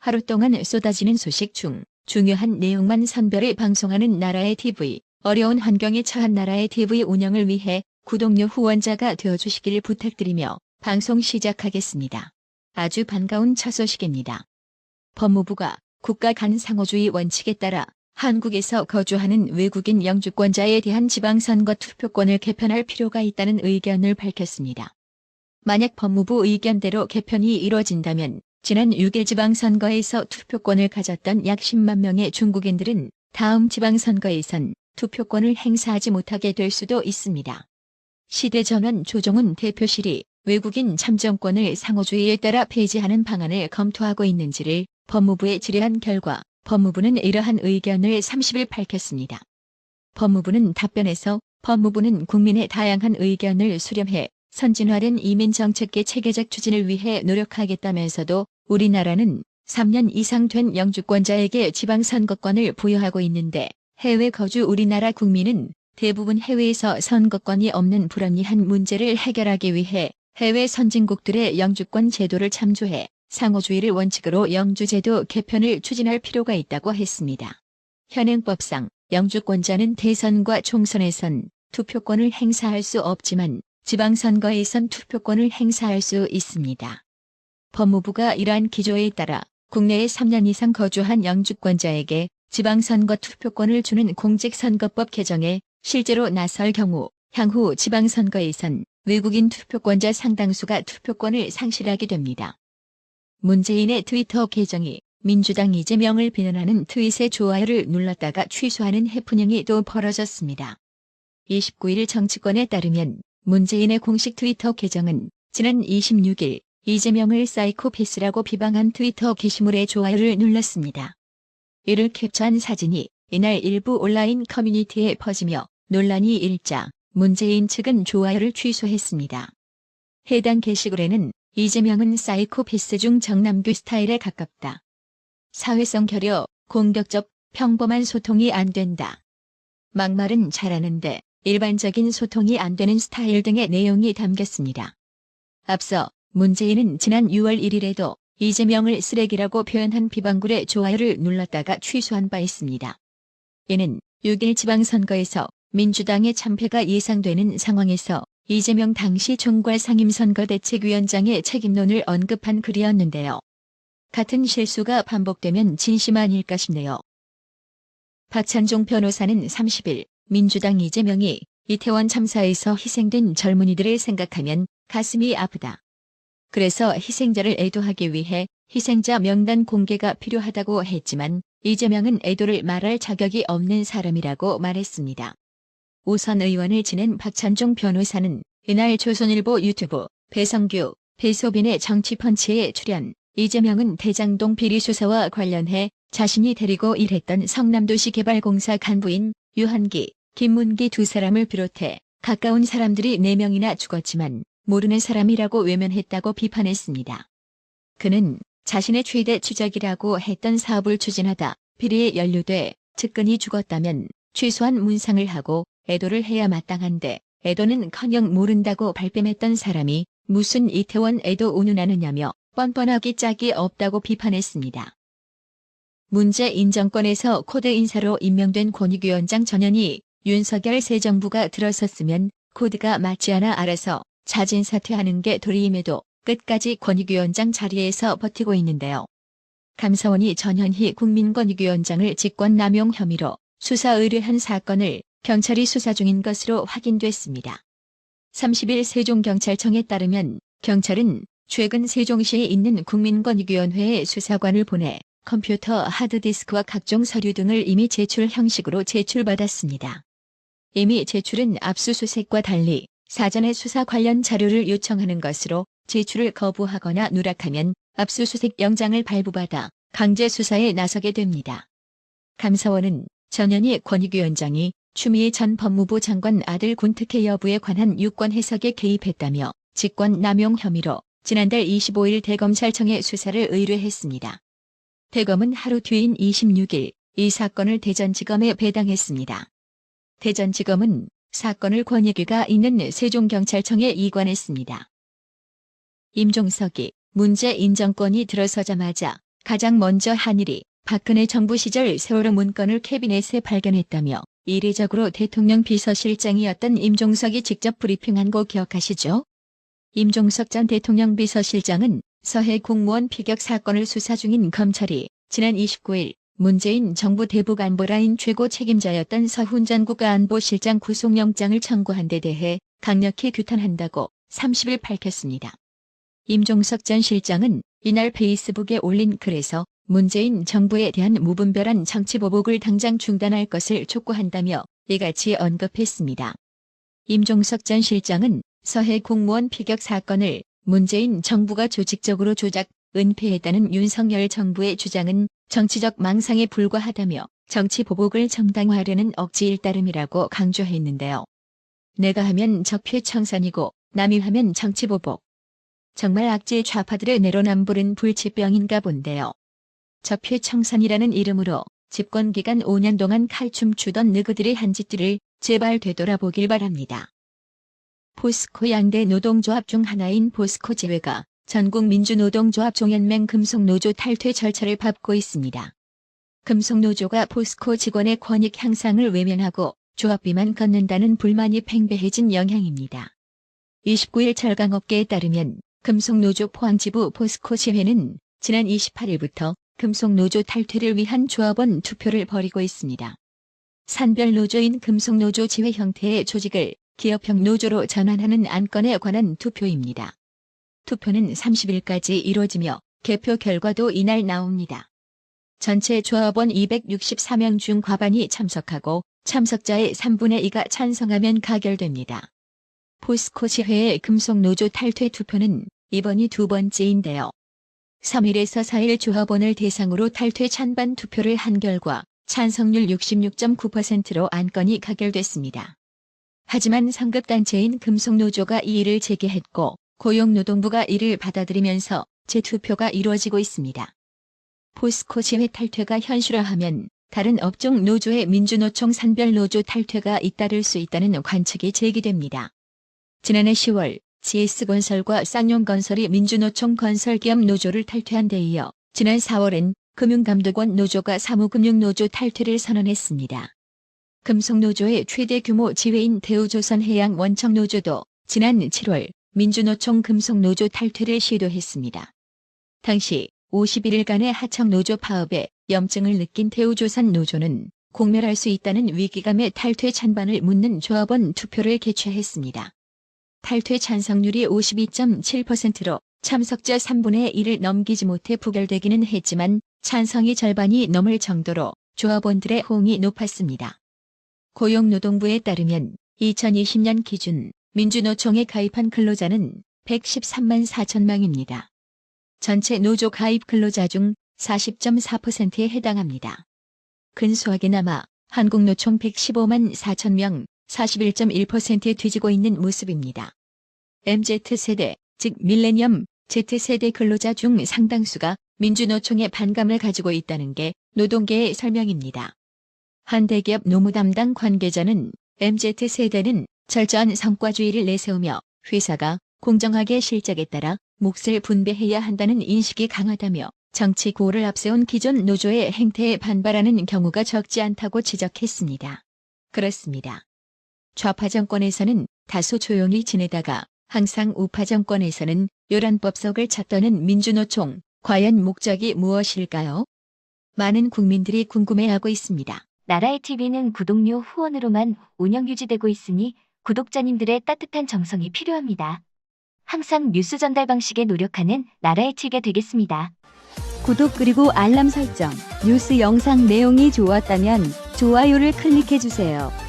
하루 동안 쏟아지는 소식 중 중요한 내용만 선별해 방송하는 나라의 TV, 어려운 환경에 처한 나라의 TV 운영을 위해 구독료 후원자가 되어주시길 부탁드리며 방송 시작하겠습니다. 아주 반가운 첫 소식입니다. 법무부가 국가 간 상호주의 원칙에 따라 한국에서 거주하는 외국인 영주권자에 대한 지방선거 투표권을 개편할 필요가 있다는 의견을 밝혔습니다. 만약 법무부 의견대로 개편이 이뤄진다면 지난 6일 지방선거에서 투표권을 가졌던 약 10만 명의 중국인들은 다음 지방선거에선 투표권을 행사하지 못하게 될 수도 있습니다. 시대전환 조정훈 대표실이 외국인 참정권을 상호주의에 따라 폐지하는 방안을 검토하고 있는지를 법무부에 질의한 결과 법무부는 이러한 의견을 30일 밝혔습니다. 법무부는 답변에서 법무부는 국민의 다양한 의견을 수렴해 선진화된 이민정책의 체계적 추진을 위해 노력하겠다면서도 우리나라는 3년 이상 된 영주권자에게 지방선거권을 부여하고 있는데 해외 거주 우리나라 국민은 대부분 해외에서 선거권이 없는 불합리한 문제를 해결하기 위해 해외 선진국들의 영주권 제도를 참조해 상호주의를 원칙으로 영주제도 개편을 추진할 필요가 있다고 했습니다. 현행법상 영주권자는 대선과 총선에선 투표권을 행사할 수 없지만 지방선거에선 투표권을 행사할 수 있습니다. 법무부가 이러한 기조에 따라 국내에 3년 이상 거주한 영주권자에게 지방선거 투표권을 주는 공직선거법 개정에 실제로 나설 경우 향후 지방선거에선 외국인 투표권자 상당수가 투표권을 상실하게 됩니다. 문재인의 트위터 계정이 민주당 이재명을 비난하는 트윗에 좋아요를 눌렀다가 취소하는 해프닝이 또 벌어졌습니다. 29일 정치권에 따르면 문재인의 공식 트위터 계정은 지난 26일 이재명을 사이코패스라고 비방한 트위터 게시물에 좋아요를 눌렀습니다. 이를 캡처한 사진이 이날 일부 온라인 커뮤니티에 퍼지며 논란이 일자 문재인 측은 좋아요를 취소했습니다. 해당 게시글에는 이재명은 사이코패스 중 정남규 스타일에 가깝다. 사회성 결여, 공격적, 평범한 소통이 안 된다. 막말은 잘하는데 일반적인 소통이 안 되는 스타일 등의 내용이 담겼습니다. 앞서 문재인은 지난 6월 1일에도 이재명을 쓰레기라고 표현한 비방글에 좋아요를 눌렀다가 취소한 바 있습니다. 이는 6일 지방선거에서 민주당의 참패가 예상되는 상황에서 이재명 당시 총괄상임선거대책위원장의 책임론을 언급한 글이었는데요. 같은 실수가 반복되면 진심 아닐까 싶네요. 박찬종 변호사는 30일 민주당 이재명이 이태원 참사에서 희생된 젊은이들을 생각하면 가슴이 아프다. 그래서 희생자를 애도하기 위해 희생자 명단 공개가 필요하다고 했지만 이재명은 애도를 말할 자격이 없는 사람이라고 말했습니다. 오선 의원을 지낸 박찬종 변호사는 이날 조선일보 유튜브 배성규, 배소빈의 정치펀치에 출연, 이재명은 대장동 비리 수사와 관련해 자신이 데리고 일했던 성남도시개발공사 간부인 유한기, 김문기 두 사람을 비롯해 가까운 사람들이 4명이나 죽었지만 모르는 사람이라고 외면했다고 비판했습니다. 그는 자신의 최대 추적이라고 했던 사업을 추진하다 비리에 연루돼 측근이 죽었다면 최소한 문상을 하고 애도를 해야 마땅한데 애도는커녕 모른다고 발뺌했던 사람이 무슨 이태원 애도 운운하느냐며 뻔뻔하기 짝이 없다고 비판했습니다. 문재인 정권에서 코드 인사로 임명된 권익위원장 전현희, 윤석열 새 정부가 들어섰으면 코드가 맞지 않아 알아서 자진 사퇴하는 게 도리임에도 끝까지 권익위원장 자리에서 버티고 있는데요. 감사원이 전현희 국민권익위원장을 직권남용 혐의로 수사 의뢰한 사건을 경찰이 수사 중인 것으로 확인됐습니다. 30일 세종경찰청에 따르면 경찰은 최근 세종시에 있는 국민권익위원회에 수사관을 보내 컴퓨터 하드디스크와 각종 서류 등을 이미 제출 형식으로 제출받았습니다. 이미 제출은 압수수색과 달리 사전에 수사 관련 자료를 요청하는 것으로 제출을 거부하거나 누락하면 압수수색 영장을 발부받아 강제 수사에 나서게 됩니다. 감사원은 전현희 권익위원장이 추미애 전 법무부 장관 아들 군특혜 여부에 관한 유권 해석에 개입했다며 직권남용 혐의로 지난달 25일 대검찰청에 수사를 의뢰했습니다. 대검은 하루 뒤인 26일 이 사건을 대전지검에 배당했습니다. 대전지검은 사건을 권익위가 있는 세종경찰청에 이관했습니다. 임종석이 문재인 정권이 들어서자마자 가장 먼저 한일이 박근혜 정부 시절 세월호 문건을 캐비넷에 발견했다며 이례적으로 대통령 비서실장이었던 임종석이 직접 브리핑한 거 기억하시죠? 임종석 전 대통령 비서실장은 서해 공무원 피격 사건을 수사 중인 검찰이 지난 29일 문재인 정부 대북안보라인 최고 책임자였던 서훈 전 국가안보실장 구속영장을 청구한 데 대해 강력히 규탄한다고 30일 밝혔습니다. 임종석 전 실장은 이날 페이스북에 올린 글에서 문재인 정부에 대한 무분별한 정치보복을 당장 중단할 것을 촉구한다며 이같이 언급했습니다. 임종석 전 실장은 서해 공무원 피격 사건을 문재인 정부가 조직적으로 조작, 은폐했다는 윤석열 정부의 주장은 정치적 망상에 불과하다며 정치보복을 정당화하려는 억지일 따름이라고 강조했는데요. 내가 하면 적폐청산이고 남이 하면 정치보복. 정말 악질 좌파들의 내로남불은 불치병인가 본데요. 적폐청산이라는 이름으로 집권기간 5년 동안 칼춤 추던 너그들의 한 짓들을 제발 되돌아보길 바랍니다. 포스코 양대 노동조합 중 하나인 포스코 제회가 전국민주노동조합 종연맹 금속노조 탈퇴 절차를 밟고 있습니다. 금속노조가 포스코 직원의 권익 향상을 외면하고 조합비만 걷는다는 불만이 팽배해진 영향입니다. 29일 철강업계에 따르면 금속노조 포항지부 포스코 지회는 지난 28일부터 금속노조 탈퇴를 위한 조합원 투표를 벌이고 있습니다. 산별노조인 금속노조 지회 형태의 조직을 기업형 노조로 전환하는 안건에 관한 투표입니다. 투표는 30일까지 이뤄지며 개표 결과도 이날 나옵니다. 전체 조합원 264명 중 과반이 참석하고 참석자의 3분의 2가 찬성하면 가결됩니다. 포스코 지회의 금속노조 탈퇴 투표는 이번이 두 번째인데요. 3일에서 4일 조합원을 대상으로 탈퇴 찬반 투표를 한 결과 찬성률 66.9%로 안건이 가결됐습니다. 하지만 상급단체인 금속노조가 이의를 제기했고 고용노동부가 이를 받아들이면서 재투표가 이루어지고 있습니다. 포스코 지회 탈퇴가 현실화하면 다른 업종 노조의 민주노총 산별노조 탈퇴가 잇따를 수 있다는 관측이 제기됩니다. 지난해 10월 GS건설과 쌍용건설이 민주노총 건설기업 노조를 탈퇴한 데 이어 지난 4월엔 금융감독원 노조가 사무금융노조 탈퇴를 선언했습니다. 금속노조의 최대 규모 지회인 대우조선해양원청노조도 지난 7월 민주노총 금속노조 탈퇴를 시도했습니다. 당시 51일간의 하청노조 파업에 염증을 느낀 대우조선노조는 공멸할 수 있다는 위기감에 탈퇴 찬반을 묻는 조합원 투표를 개최했습니다. 탈퇴 찬성률이 52.7%로 참석자 3분의 1을 넘기지 못해 부결되기는 했지만 찬성이 절반이 넘을 정도로 조합원들의 호응이 높았습니다. 고용노동부에 따르면 2020년 기준 민주노총에 가입한 근로자는 113만 4천 명입니다. 전체 노조 가입 근로자 중 40.4%에 해당합니다. 근소하게나마 한국노총 115만 4천 명, 41.1%에 뒤지고 있는 모습입니다. MZ세대, 즉 밀레니엄 Z세대 근로자 중 상당수가 민주노총에 반감을 가지고 있다는 게 노동계의 설명입니다. 한 대기업 노무 담당 관계자는 MZ세대는 철저한 성과주의를 내세우며 회사가 공정하게 실적에 따라 몫을 분배해야 한다는 인식이 강하다며 정치 구호를 앞세운 기존 노조의 행태에 반발하는 경우가 적지 않다고 지적했습니다. 그렇습니다. 좌파 정권에서는 다소 조용히 지내다가 항상 우파 정권에서는 요란법석을 찾더는 민주노총, 과연 목적이 무엇일까요? 많은 국민들이 궁금해하고 있습니다. 나라의 TV는 구독료 후원으로만 운영 유지되고 있으니 구독자님들의 따뜻한 정성이 필요합니다. 항상 뉴스 전달 방식에 노력하는 나라의 TV가 되겠습니다. 구독 그리고 알람 설정, 뉴스 영상 내용이 좋았다면 좋아요를 클릭해주세요.